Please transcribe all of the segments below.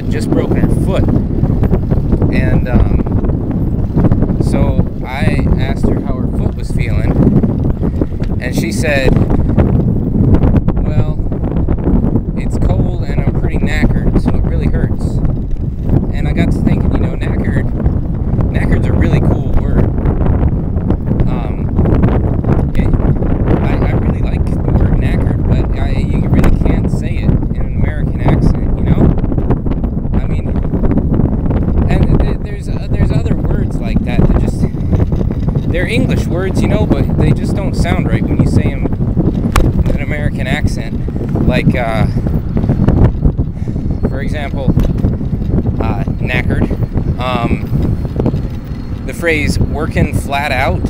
had just broken her foot. And so I asked her how her foot was feeling, and she said, well, it's cold and I'm pretty knackered, so it really hurts. And I got to thinking, you know, knackered's a really cool word. I really like the word knackered, but you really can't say it in an American accent, you know? I mean, and there's other words like that just, they're English words, you know, but they just don't sound right when you say them with an American accent. Like, for example, knackered. The phrase "working flat out,"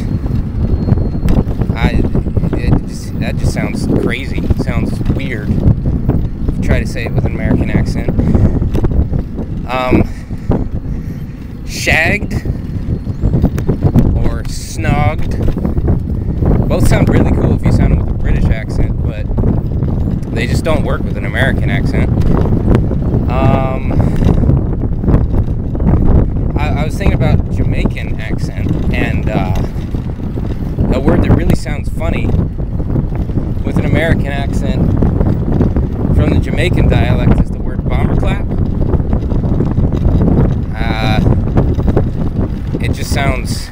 that just sounds crazy. It sounds weird. Try to say it with an American accent. Shagged or snogged. Both sound really cool if you sound them with a British accent, but they just don't work with an American accent. I was thinking about Jamaican accent, and a word that really sounds funny with an American accent from the Jamaican dialect is the word bomber clap. It just sounds,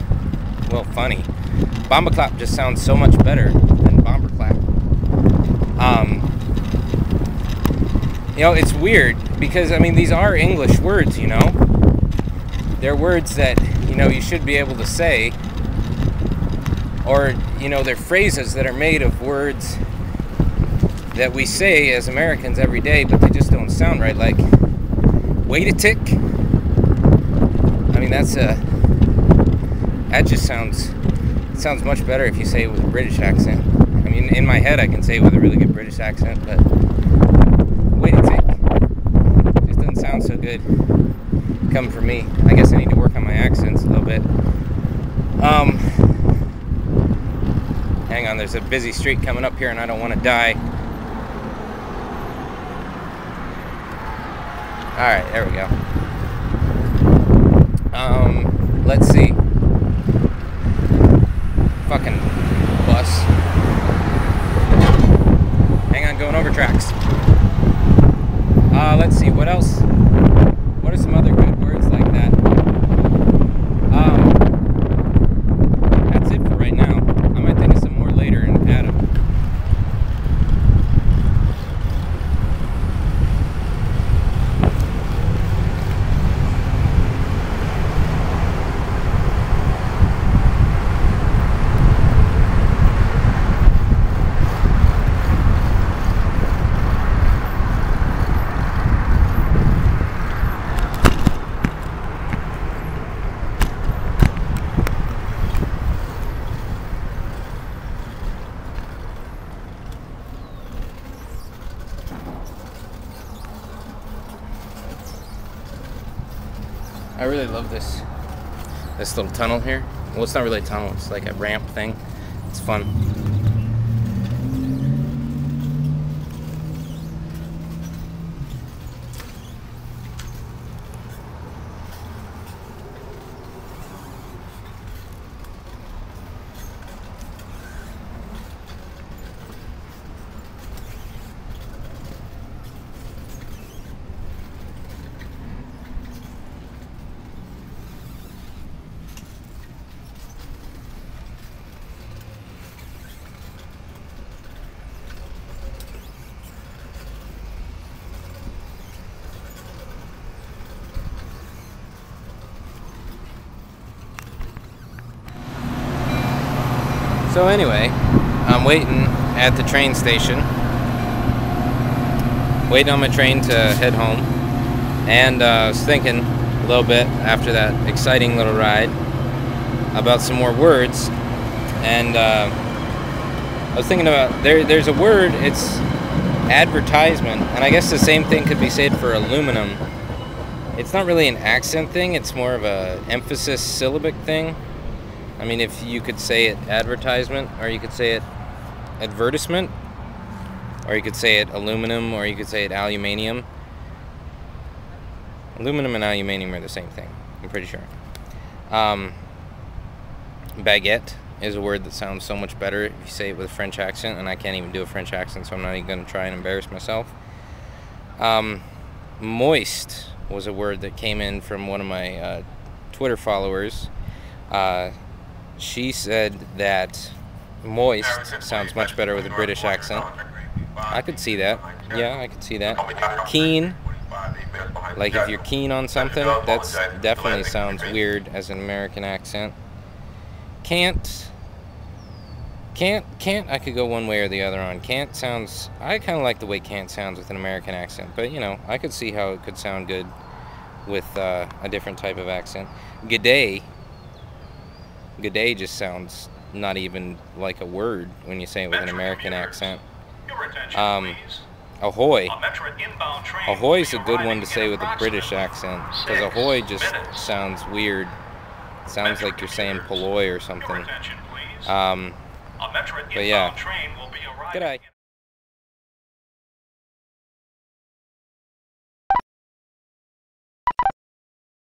well, funny. Bomber clap just sounds so much better than bomber clap. You know, it's weird because, I mean, these are English words, you know. They're words that, you know, you should be able to say. Or, you know, they're phrases that are made of words that we say as Americans every day, but they just don't sound right. Like, wait a tick. I mean, that just sounds much better if you say it with a British accent. I mean, in my head I can say it with a really good British accent, but wait a tick just doesn't sound so good coming from me. I guess I need to work on my accents a little bit. Hang on, there's a busy street coming up here and I don't want to die. Alright, there we go. Let's see. Fucking bus. Hang on, going over tracks. Let's see, what else? What are some other good words like that? That's it for right now. I might think of some more later and add them. I really love this little tunnel here. Well, it's not really a tunnel, it's like a ramp thing. It's fun. So anyway, I'm waiting at the train station, waiting on my train to head home, and I was thinking a little bit after that exciting little ride about some more words, and I was thinking about, there's a word, it's advertisement, and I guess the same thing could be said for aluminum. It's not really an accent thing, it's more of a emphasis syllabic thing. I mean, if you could say it advertisement, or you could say it advertisement, or you could say it aluminum, or you could say it aluminium. Aluminum and aluminium are the same thing, I'm pretty sure. Baguette is a word that sounds so much better if you say it with a French accent, and I can't even do a French accent, so I'm not even going to try and embarrass myself. Moist was a word that came in from one of my Twitter followers. She said that moist sounds much better with a British accent. I could see that. Yeah, I could see that. Keen, like if you're keen on something, that's definitely sounds weird as an American accent. Can't, I could go one way or the other on. Can't sounds, I kind of like the way can't sounds with an American accent, but you know, I could see how it could sound good with a different type of accent. G'day just sounds not even like a word when you say it with an American accent. Ahoy. Ahoy is a good one to say with a British accent, because ahoy just sounds weird. It sounds like you're saying polloy or something. But yeah. G'day.